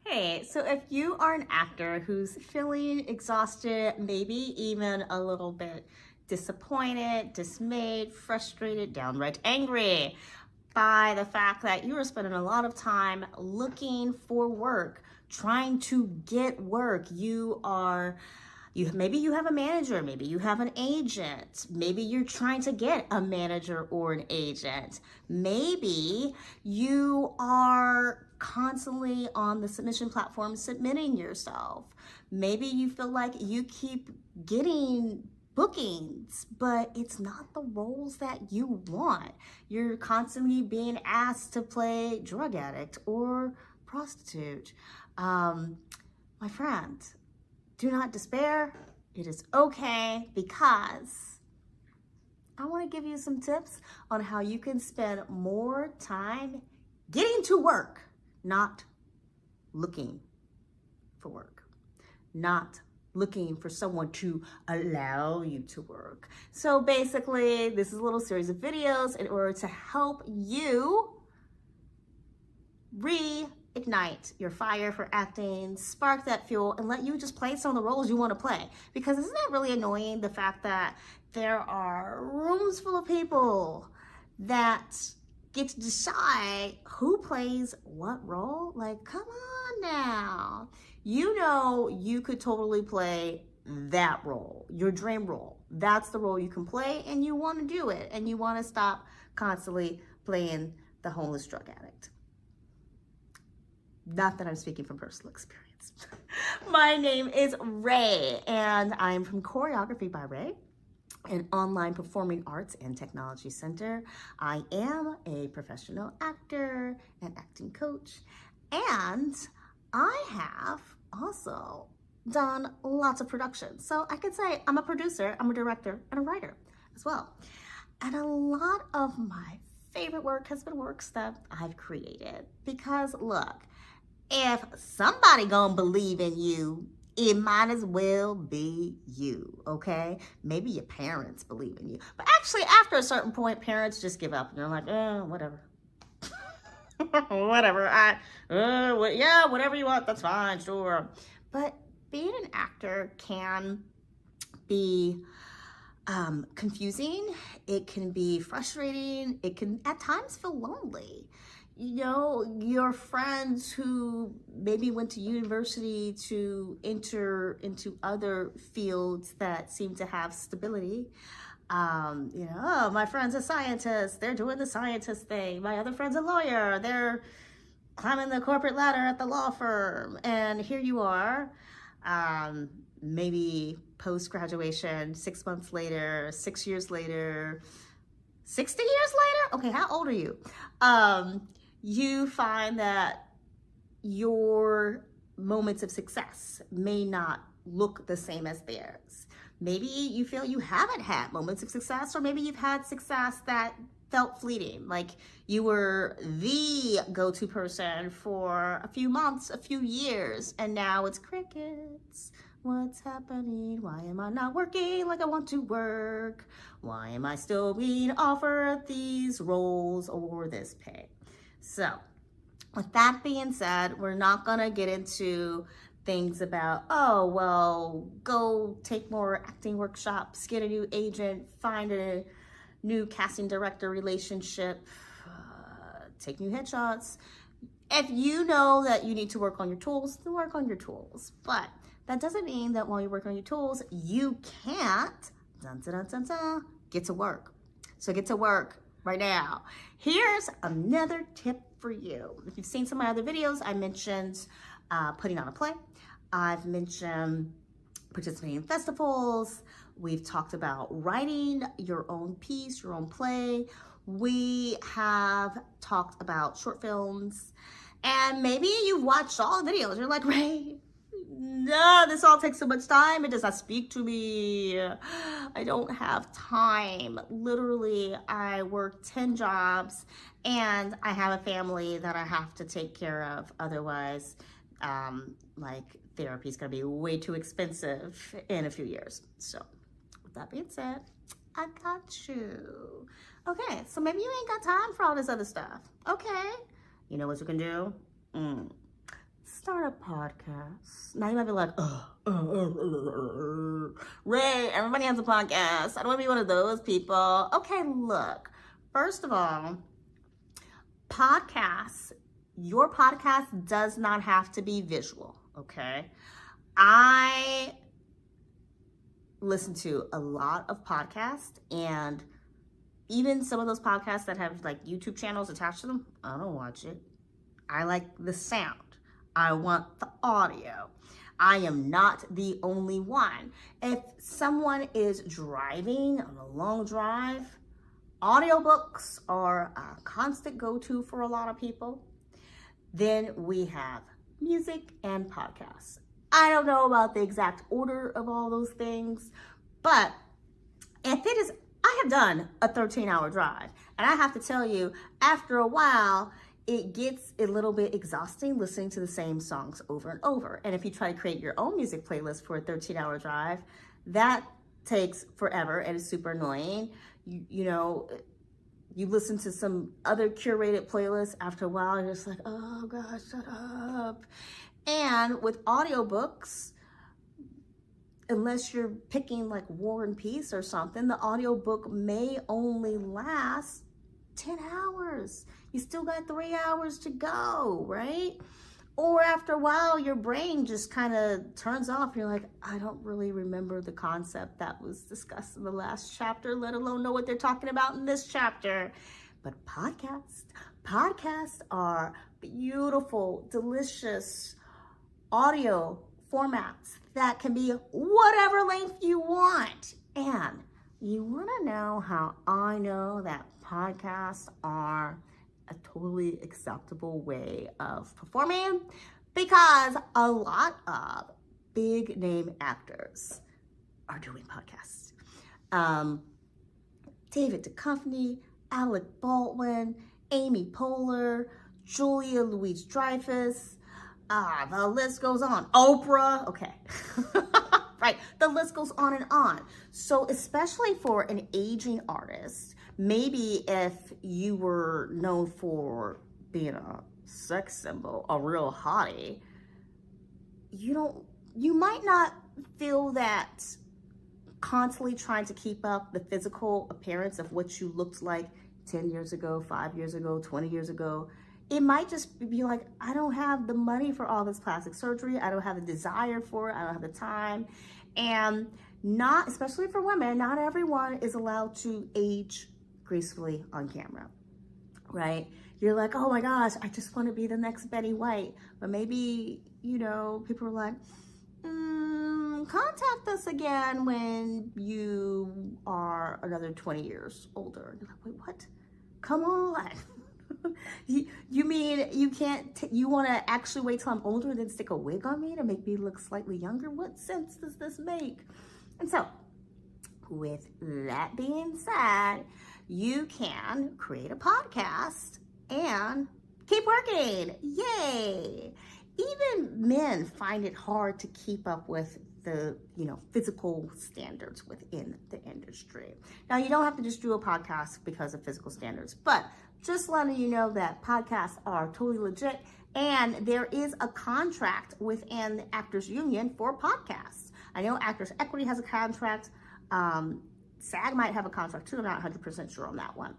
Hey, so if you are an actor who's feeling exhausted, maybe even a little bit disappointed, dismayed, frustrated, downright angry by the fact that you are spending a lot of time looking for work, trying to get work, maybe you have a manager, maybe you have an agent, maybe you're trying to get a manager or an agent. Maybe you are constantly on the submission platform submitting yourself. Maybe you feel like you keep getting bookings, but it's not the roles that you want. You're constantly being asked to play drug addict or prostitute. My friend, do not despair. It is okay, because I want to give you some tips on how you can spend more time getting to work, not looking for work, not looking for someone to allow you to work. So basically, this is a little series of videos in order to help you reignite your fire for acting, spark that fuel, and let you just play some of the roles you want to play. Because isn't that really annoying, the fact that there are rooms full of people that get to decide who plays what role? Like, come on now. You know you could totally play that role, your dream role. That's the role you can play, and you want to do it, and you want to stop constantly playing the homeless drug addict. Not that I'm speaking from personal experience. My name is Ray, and I'm from Choreography by Ray, an online performing arts and technology center. I am a professional actor and acting coach, and I have also done lots of productions. So I could say I'm a producer, I'm a director, and a writer as well. And a lot of my favorite work has been works that I've created. Because look, if somebody gonna believe in you, it might as well be you, okay? Maybe your parents believe in you. But actually, after a certain point, parents just give up. And they're like, whatever. Whatever. Yeah, whatever you want, that's fine, sure. But being an actor can be confusing. It can be frustrating. It can at times feel lonely. You know, your friends who maybe went to university to enter into other fields that seem to have stability. Oh, my friend's a scientist, they're doing the scientist thing. My other friend's a lawyer, they're climbing the corporate ladder at the law firm. And here you are, maybe post-graduation, 6 months later, 6 years later, 60 years later? Okay, how old are you? You find that your moments of success may not look the same as theirs. Maybe you feel you haven't had moments of success, or maybe you've had success that felt fleeting, like you were the go-to person for a few months, a few years, and now it's crickets. What's happening? Why am I not working like I want to work? Why am I still being offered these roles or this pay? So with that being said, we're not gonna get into things about, oh, well, go take more acting workshops, get a new agent, find a new casting director relationship, take new headshots. If you know that you need to work on your tools, then work on your tools. But that doesn't mean that while you're working on your tools, you can't get to work. So get to work right now. Here's another tip for you. If you've seen some of my other videos, I mentioned putting on a play. I've mentioned participating in festivals. We've talked about writing your own piece, your own play. We have talked about short films. And maybe you've watched all the videos. You're like, Ray, no, this all takes so much time. It does not speak to me. I don't have time. Literally, I work 10 jobs and I have a family that I have to take care of. Otherwise, like, therapy is going to be way too expensive in a few years. So with that being said, I got you. Okay, so maybe you ain't got time for all this other stuff. Okay, you know what you can do? start a podcast. Now you might be like, Ray, everybody has a podcast. I don't want to be one of those people. Okay, look. First of all, your podcast does not have to be visual, okay? I listen to a lot of podcasts, and even some of those podcasts that have like YouTube channels attached to them, I don't watch it. I like the sound. I want the audio. I am not the only one. If someone is driving on a long drive, audiobooks are a constant go-to for a lot of people. Then we have music and podcasts. I don't know about the exact order of all those things, but I have done a 13-hour drive, and I have to tell you, after a while, it gets a little bit exhausting listening to the same songs over and over. And if you try to create your own music playlist for a 13-hour drive, that takes forever and is super annoying. You listen to some other curated playlists, after a while, you're just like, oh gosh, shut up. And with audiobooks, unless you're picking like War and Peace or something, the audiobook may only last 10 hours. You still got 3 hours to go, right? Or after a while, your brain just kind of turns off. You're like, I don't really remember the concept that was discussed in the last chapter, let alone know what they're talking about in this chapter. But podcasts are beautiful, delicious audio formats that can be whatever length you want. And you want to know how I know that podcasts are a totally acceptable way of performing? Because a lot of big name actors are doing podcasts. David Duchovny, Alec Baldwin, Amy Poehler, Julia Louis-Dreyfus, the list goes on. Oprah, okay. Right, the list goes on and on. So especially for an aging artist, maybe if you were known for being a sex symbol, a real hottie, you might not feel that constantly trying to keep up the physical appearance of what you looked like 10 years ago, 5 years ago, 20 years ago. It might just be like, I don't have the money for all this plastic surgery. I don't have the desire for it. I don't have the time. And not, especially for women, not everyone is allowed to age gracefully on camera, right? You're like, oh my gosh, I just want to be the next Betty White. But maybe, people are like, contact us again when you are another 20 years older. And you're like, wait, what? Come on. You mean you can't, you want to actually wait till I'm older and then stick a wig on me to make me look slightly younger? What sense does this make? And so, with that being said, you can create a podcast and keep working. Yay! Even men find it hard to keep up with the, physical standards within the industry. Now, you don't have to just do a podcast because of physical standards, but just letting you know that podcasts are totally legit, and there is a contract within the Actors Union for podcasts. I know Actors Equity has a contract. SAG might have a contract too. I'm not 100% sure on that one.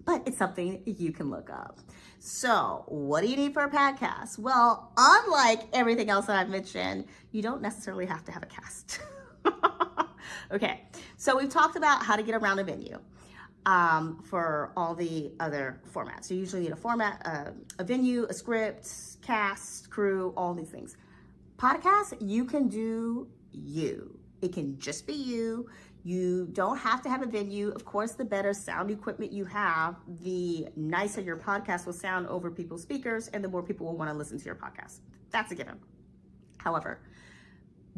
But it's something you can look up. So what do you need for a podcast? Well, unlike everything else that I've mentioned, you don't necessarily have to have a cast. Okay, so we've talked about how to get around a venue for all the other formats. You usually need a format, a venue, a script, cast, crew, all these things. Podcasts, you can do you. It can just be you. You don't have to have a venue. Of course, the better sound equipment you have, the nicer your podcast will sound over people's speakers, and the more people will want to listen to your podcast. That's a given. However,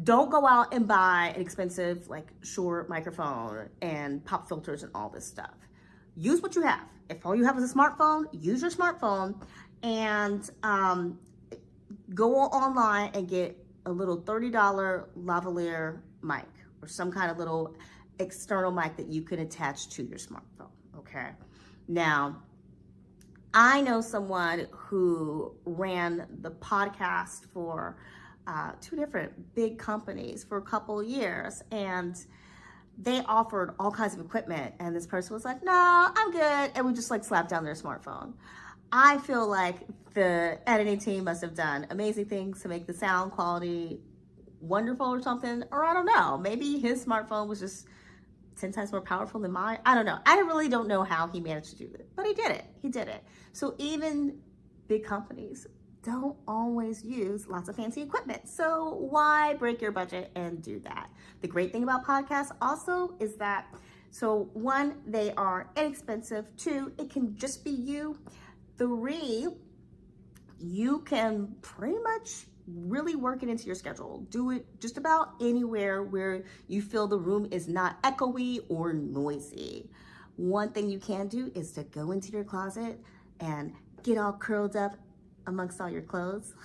don't go out and buy an expensive, Shure microphone and pop filters and all this stuff. Use what you have. If all you have is a smartphone, use your smartphone and go online and get a little $30 lavalier mic or some kind of little external mic that you can attach to your smartphone, okay? Now, I know someone who ran the podcast for two different big companies for a couple of years, and they offered all kinds of equipment, and this person was like, no, I'm good, and we just like slapped down their smartphone. I feel like the editing team must have done amazing things to make the sound quality wonderful or something, or I don't know, maybe his smartphone was just 10 times more powerful than mine. I don't know. I really don't know how he managed to do it, but he did it. He did it. So even big companies don't always use lots of fancy equipment. So why break your budget and do that? The great thing about podcasts also is that, so one, they are inexpensive. Two, it can just be you. Three, you can pretty much really work it into your schedule. Do it just about anywhere where you feel the room is not echoey or noisy. One thing you can do is to go into your closet and get all curled up amongst all your clothes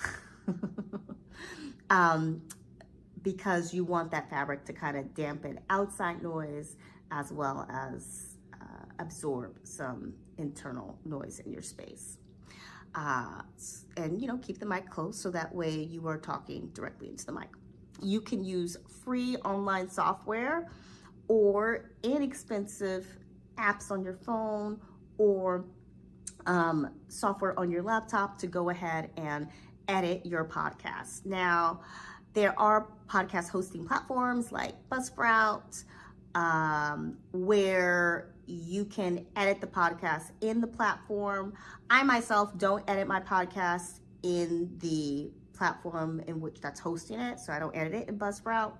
because you want that fabric to kind of dampen outside noise as well as absorb some internal noise in your space. And keep the mic close so that way you are talking directly into the mic. You can use free online software or inexpensive apps on your phone or software on your laptop to go ahead and edit your podcast. Now, there are podcast hosting platforms like Buzzsprout, where you can edit the podcast in the platform. I myself don't edit my podcast in the platform in which that's hosting it, so I don't edit it in Buzzsprout.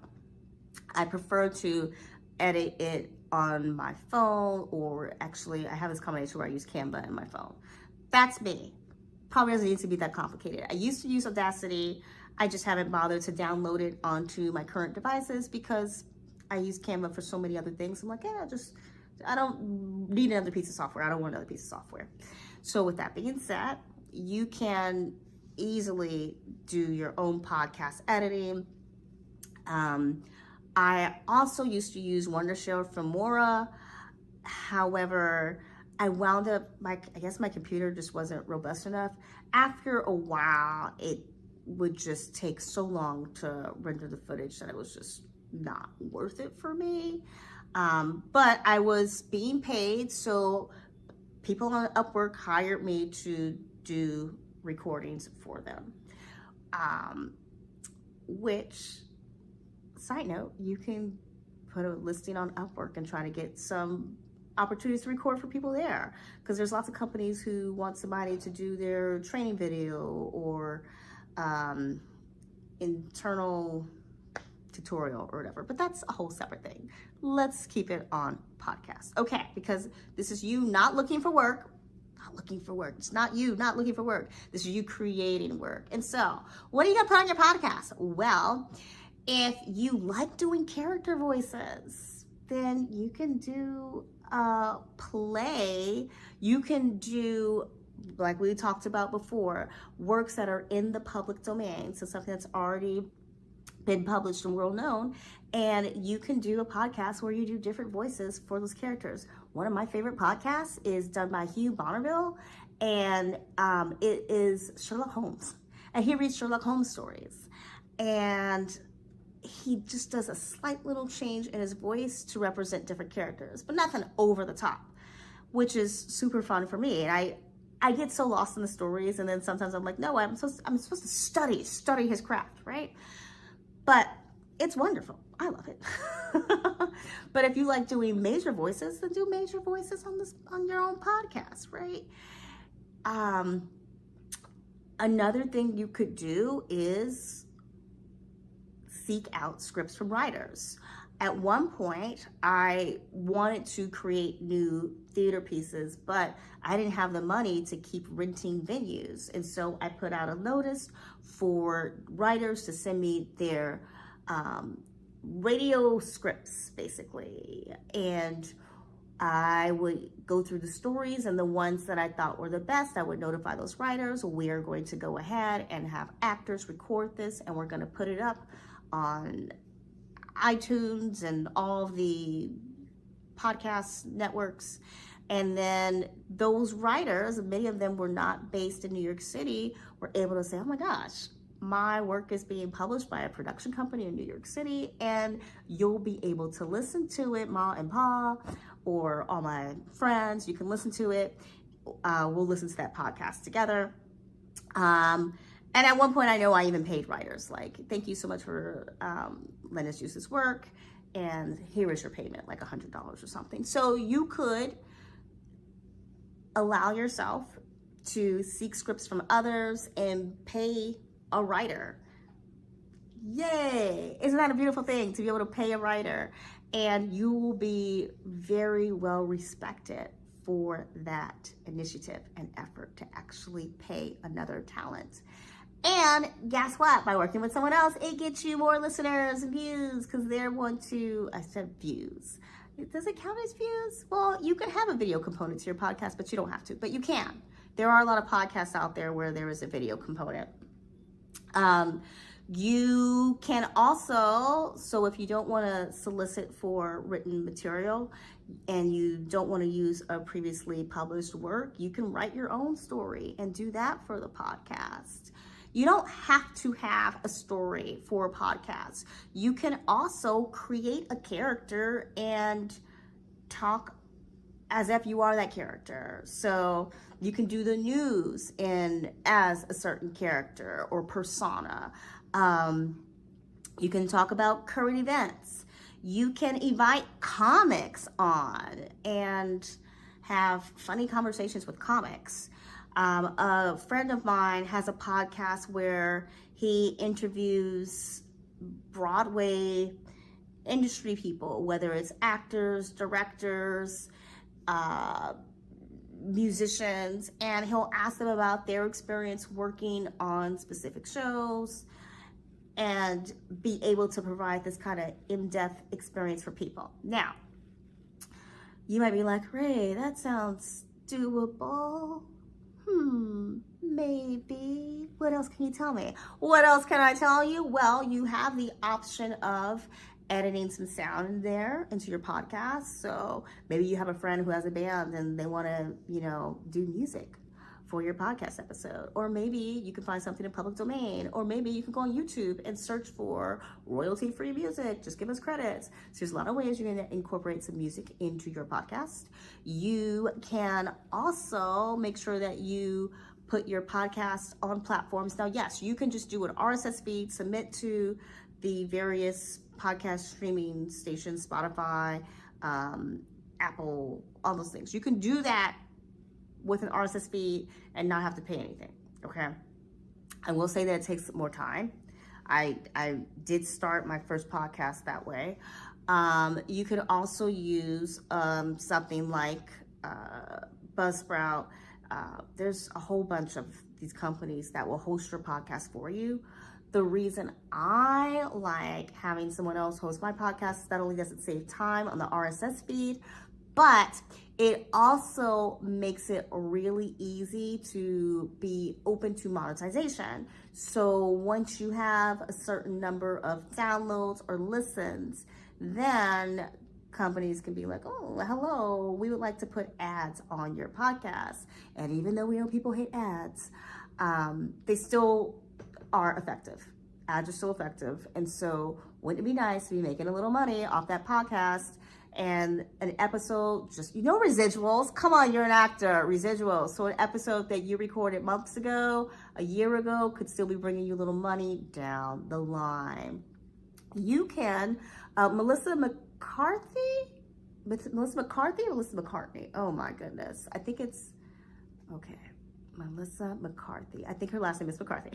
I prefer to edit it on my phone, or actually I have this combination where I use Canva in my phone. That's me. Probably doesn't need to be that complicated. I used to use Audacity. I just haven't bothered to download it onto my current devices because I use Canva for so many other things. I'm like, I don't need another piece of software. I don't want another piece of software. So with that being said, you can easily do your own podcast editing. I also used to use Wondershare Filmora. However, I wound up, I guess my computer just wasn't robust enough. After a while, it would just take so long to render the footage that it was just not worth it for me. But I was being paid, so people on Upwork hired me to do recordings for them. Which, side note, you can put a listing on Upwork and try to get some opportunities to record for people there, because there's lots of companies who want somebody to do their training video or internal tutorial or whatever, but that's a whole separate thing. Let's keep it on podcast. Okay, because this is you not looking for work, It's not you not looking for work. This is you creating work. And so, what are you gonna put on your podcast? Well, if you like doing character voices, then you can do a play. You can do, like we talked about before, works that are in the public domain. So something that's already been published and world known, and you can do a podcast where you do different voices for those characters. One of my favorite podcasts is done by Hugh Bonneville, and it is Sherlock Holmes, and he reads Sherlock Holmes stories, and he just does a slight little change in his voice to represent different characters, but nothing over the top, which is super fun for me. And I get so lost in the stories, and then sometimes I'm like, no, I'm supposed to study his craft, right? But it's wonderful. I love it. But if you like doing major voices, then do major voices on your own podcast, right? Another thing you could do is seek out scripts from writers. At one point, I wanted to create new theater pieces, but I didn't have the money to keep renting venues. And so I put out a notice for writers to send me their radio scripts, basically. And I would go through the stories, and the ones that I thought were the best, I would notify those writers. We are going to go ahead and have actors record this, and we're going to put it up on iTunes and all the podcast networks, And then those writers, many of them were not based in New York City, were able to say, oh my gosh, my work is being published by a production company in New York City, and you'll be able to listen to it, Ma and Pa, or all my friends, you can listen to it. We'll listen to that podcast together. And at one point, I know I even paid writers, like, thank you so much for letting us use this work, and here is your payment, like $100 or something. So you could allow yourself to seek scripts from others and pay a writer. Yay! Isn't that a beautiful thing to be able to pay a writer? And you will be very well respected for that initiative and effort to actually pay another talent. And guess what? By working with someone else, it gets you more listeners and views, because they're one to, I said views. Does it count as views? Well, you can have a video component to your podcast, but you don't have to, but you can. There are a lot of podcasts out there where there is a video component. You can also, so if you don't want to solicit for written material and you don't want to use a previously published work, you can write your own story and do that for the podcast. You don't have to have a story for a podcast. You can also create a character and talk as if you are that character. So you can do the news as a certain character or persona. You can talk about current events. You can invite comics on and have funny conversations with comics. A friend of mine has a podcast where he interviews Broadway industry people, whether it's actors, directors, musicians, and he'll ask them about their experience working on specific shows and be able to provide this kind of in-depth experience for people. Now, you might be like, Ray, that sounds doable. Maybe. What else can you tell me? What else can I tell you? Well, you have the option of editing some sound in there into your podcast. So maybe you have a friend who has a band and they want to, do music for your podcast episode. Or maybe you can find something in public domain. Or maybe you can go on YouTube and search for royalty-free music. Just give us credits. So there's a lot of ways you're going to incorporate some music into your podcast. You can also make sure that you put your podcast on platforms. Now, yes, you can just do an RSS feed, submit to the various podcast streaming stations, Spotify, Apple, all those things. You can do that with an RSS feed and not have to pay anything, okay? I will say that it takes more time. I did start my first podcast that way. You could also use something like Buzzsprout. There's a whole bunch of these companies that will host your podcast for you. The reason I like having someone else host my podcast is not only does it save time on the RSS feed, but it also makes it really easy to be open to monetization. So once you have a certain number of downloads or listens, then companies can be like, oh, hello, we would like to put ads on your podcast. And even though we know people hate ads, they still are effective. Ads are still effective. And so wouldn't it be nice to be making a little money off that podcast and an episode, just, residuals. Come on, you're an actor, residuals. So an episode that you recorded months ago, a year ago, could still be bringing you a little money down the line. You can, Melissa McCarthy or Melissa McCartney? Oh my goodness. I think it's, okay. Melissa McCarthy. I think her last name is McCarthy.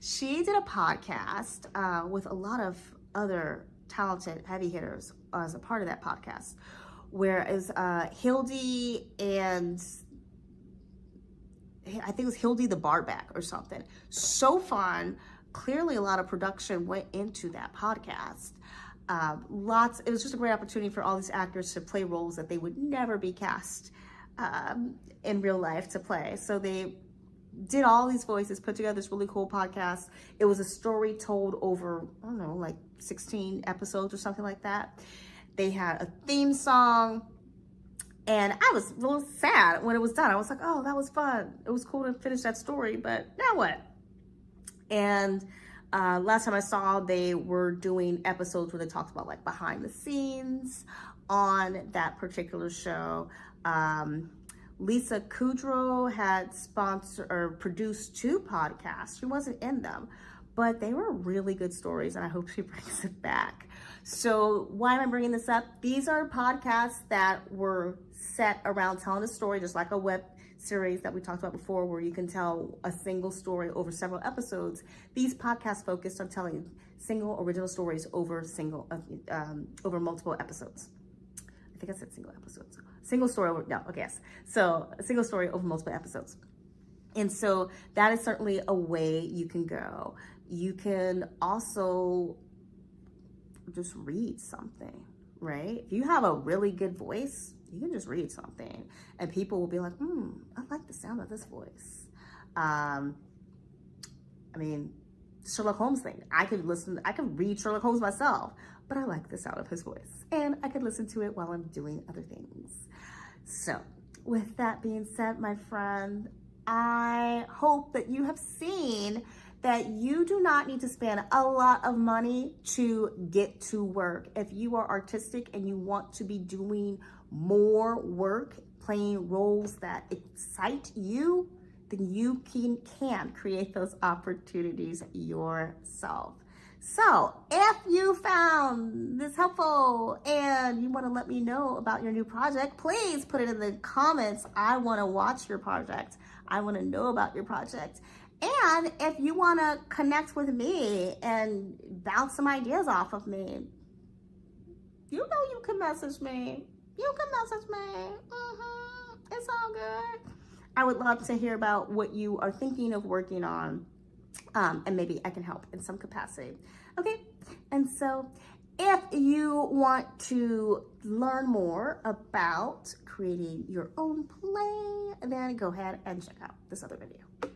She did a podcast with a lot of other talented heavy hitters as a part of that podcast, where it was Hildy and I think it was Hildy the Barback or something. So fun. Clearly a lot of production went into that podcast. It was just a great opportunity for all these actors to play roles that they would never be cast in real life to play. So they did all these voices, put together this really cool podcast. It was a story told over, I don't know, like 16 episodes or something like that. They had a theme song, And I was a little sad when it was done. I was like, oh, that was fun. It was cool to finish that story, but now what? And last time I saw, they were doing episodes where they talked about like behind the scenes on that particular show. Lisa Kudrow had sponsored or produced 2 podcasts. She wasn't in them, but they were really good stories, and I hope she brings it back. So why am I bringing this up? These are podcasts that were set around telling a story, just like a web series that we talked about before, where you can tell a single story over several episodes. These podcasts focused on telling single original stories over multiple episodes. I think I said single episodes. Single story over, no, okay, yes. So a single story over multiple episodes. And so that is certainly a way you can go. You can also just read something, right? If you have a really good voice, you can just read something and people will be like, I like the sound of this voice. I mean, Sherlock Holmes thing. I could read Sherlock Holmes myself, but I like the sound of his voice and I could listen to it while I'm doing other things. So with that being said, my friend, I hope that you have seen that you do not need to spend a lot of money to get to work. If you are artistic and you want to be doing more work, playing roles that excite you, then you can create those opportunities yourself. So if you found this helpful and you want to let me know about your new project, please put it in the comments. I want to watch your project. I want to know about your project. And if you want to connect with me and bounce some ideas off of me, you know you can message me. You can message me. It's all good. I would love to hear about what you are thinking of working on. And maybe I can help in some capacity. Okay, and so if you want to learn more about creating your own play, then go ahead and check out this other video.